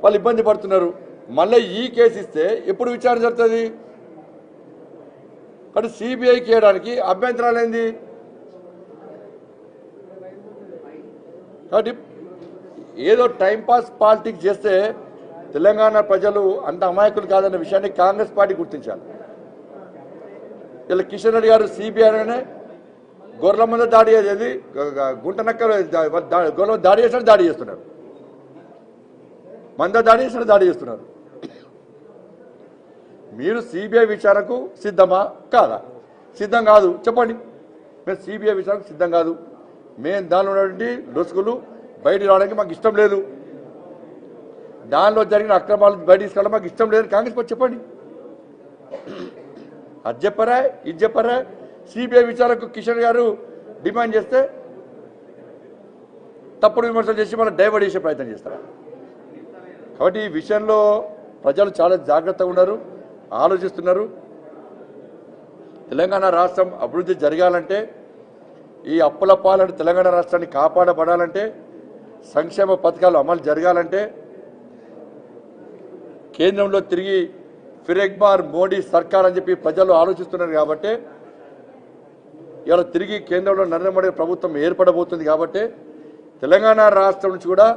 వాళ్ళు ఇబ్బంది పడుతున్నారు. మళ్ళీ ఈ కేసు ఇస్తే ఎప్పుడు విచారణ జరుగుతుంది? కాబట్టి సిబిఐకి చేయడానికి అభ్యంతరాలు ఏంది? కాబట్టి ఏదో టైంపాస్ పాలిటిక్స్ చేస్తే తెలంగాణ ప్రజలు అంత అమాయకులు కాదన్న విషయాన్ని కాంగ్రెస్ పార్టీ గుర్తించాలి. ఇలా కిషన్ రెడ్డి గారు సిబిఐనే గొర్రెల ముందు దాడి చేసేది, గుంట నక్కలు గొర్రెల దాడి చేసినట్టు దాడి చేస్తున్నారు, మంద దాడి చేసినట్టు దాడి చేస్తున్నారు. మీరు సిబిఐ విచారణకు సిద్ధమా కాదా? సిద్ధం కాదు చెప్పండి. మేము సిబిఐ విచారణకు సిద్ధం కాదు, మేము దానిలో ఉన్నటువంటి లొసుగులు బయటికి రావడానికి మాకు ఇష్టం లేదు, దానిలో జరిగిన అక్రమాలు బయట తీసుకెళ్ళడం మాకు ఇష్టం లేదు. కాంగ్రెస్ పార్టీ చెప్పండి, అది చెప్పరా ఇది చెప్పరా? సిబిఐ విచారణకు కిషన్ గారు డిమాండ్ చేస్తే తప్పుడు విమర్శలు చేసి మనం డైవర్ట్ చేసే ప్రయత్నం చేస్తారా? కాబట్టి ఈ విషయంలో ప్రజలు చాలా జాగ్రత్తగా ఉన్నారు, ఆలోచిస్తున్నారు. తెలంగాణ రాష్ట్రం అభివృద్ధి జరగాలంటే, ఈ అప్పుల పాలన తెలంగాణ రాష్ట్రాన్ని కాపాడబడాలంటే, సంక్షేమ పథకాలు అమలు జరగాలంటే కేంద్రంలో తిరిగి ఫిర్ ఎక్ బార్ మోడీ సర్కార్ అని చెప్పి ప్రజలు ఆలోచిస్తున్నారు. కాబట్టి ఇవాళ తిరిగి కేంద్రంలో నరేంద్ర మోడీ ప్రభుత్వం ఏర్పడబోతుంది. కాబట్టి తెలంగాణ రాష్ట్రం నుంచి కూడా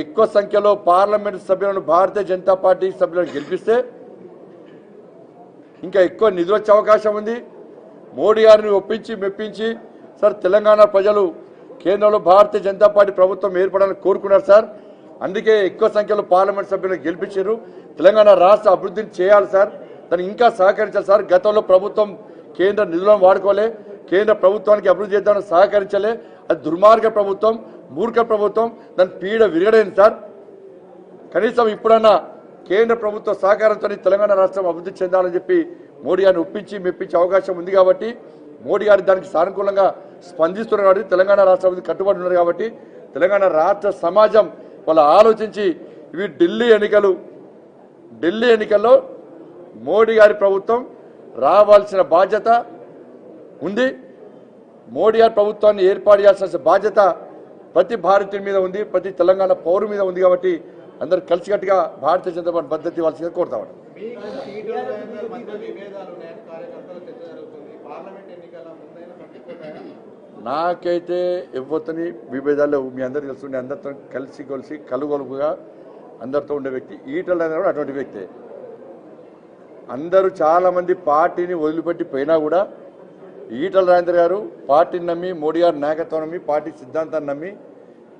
ఎక్కువ సంఖ్యలో పార్లమెంట్ సభ్యులను భారతీయ జనతా పార్టీ సభ్యులను గెలిపిస్తే ఇంకా ఎక్కువ నిధులు వచ్చే అవకాశం ఉంది. మోడీ గారిని ఒప్పించి మెప్పించి, సార్ తెలంగాణ ప్రజలు కేంద్రంలో భారతీయ జనతా పార్టీ ప్రభుత్వం ఏర్పడాలని కోరుకున్నారు సార్, అందుకే ఎక్కువ సంఖ్యలో పార్లమెంట్ సభ్యులను గెలిపించారు, తెలంగాణ రాష్ట్ర అభివృద్ధిని చేయాలి సార్, దానికి ఇంకా సహకరించాలి సార్, గతంలో ప్రభుత్వం కేంద్ర నిధులను వాడుకోలే, కేంద్ర ప్రభుత్వానికి అభివృద్ధి చేద్దామని సహకరించలే, అది దుర్మార్గ ప్రభుత్వం, మూర్ఖ ప్రభుత్వం, దాని పీడ విరగడైంది సార్, కనీసం ఇప్పుడన్నా కేంద్ర ప్రభుత్వ సహకారంతో తెలంగాణ రాష్ట్రం అభివృద్ధి చెందాలని చెప్పి మోడీ గారిని ఒప్పించి మెప్పించే అవకాశం ఉంది. కాబట్టి మోడీ గారు దానికి సానుకూలంగా స్పందిస్తున్నారు. కాబట్టి తెలంగాణ రాష్ట్ర అభివృద్ధి కట్టుబడి ఉన్నారు. కాబట్టి తెలంగాణ రాష్ట్ర సమాజం వాళ్ళు ఆలోచించి ఇవి ఢిల్లీ ఎన్నికల్లో మోడీ గారి ప్రభుత్వం రావాల్సిన బాధ్యత ఉంది. మోడీ గారి ప్రభుత్వాన్ని ఏర్పాటు చేయాల్సిన బాధ్యత ప్రతి భారతీయుడి మీద ఉంది, ప్రతి తెలంగాణ పౌరు మీద ఉంది. కాబట్టి అందరూ కలిసికట్టుగా భారతీయ జనతా పార్టీ పద్ధతి ఇవ్వాల్సిందిగా కోరుతామని. నాకైతే ఎవరితోని విభేదాలు మీ అందరికీ తెలుస్తుండే, అందరితో కలిసి కలుగొలుపుగా అందరితో ఉండే వ్యక్తి ఈటల రాజేందర్ కూడా అటువంటి వ్యక్తే. అందరూ చాలామంది పార్టీని వదిలిపెట్టి పోయినా కూడా ఈటల రాజేందర్ గారు పార్టీని నమ్మి, మోడీ గారి నాయకత్వం నమ్మి, పార్టీ సిద్ధాంతాన్ని నమ్మి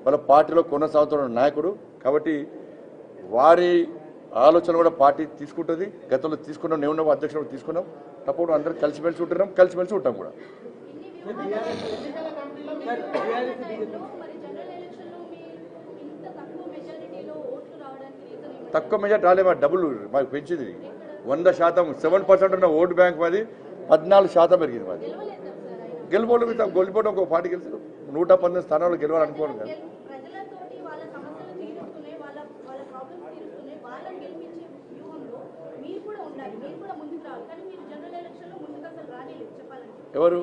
వాళ్ళ పార్టీలో కొనసాగుతున్న నాయకుడు. కాబట్టి వారి ఆలోచన కూడా పార్టీ తీసుకుంటుంది. గతంలో తీసుకున్నాం, నేను అధ్యక్షుడు తీసుకున్నాం, తప్పకుండా అందరూ కలిసిమెలిసి ఉంటున్నాం, కలిసిమెలిసి ఉంటాం కూడా. తక్కువ మెజార్టీ రాలే, మా డబ్బులు మాకు పెంచింది 100%, 7% ఉన్న ఓటు బ్యాంక్ మాది 14% పెరిగింది. మాది గెలిపోవడం ఒక పార్టీ గెలిచారు, 119 స్థానాలు గెలవాలనుకోవడం కదా. ఎవరు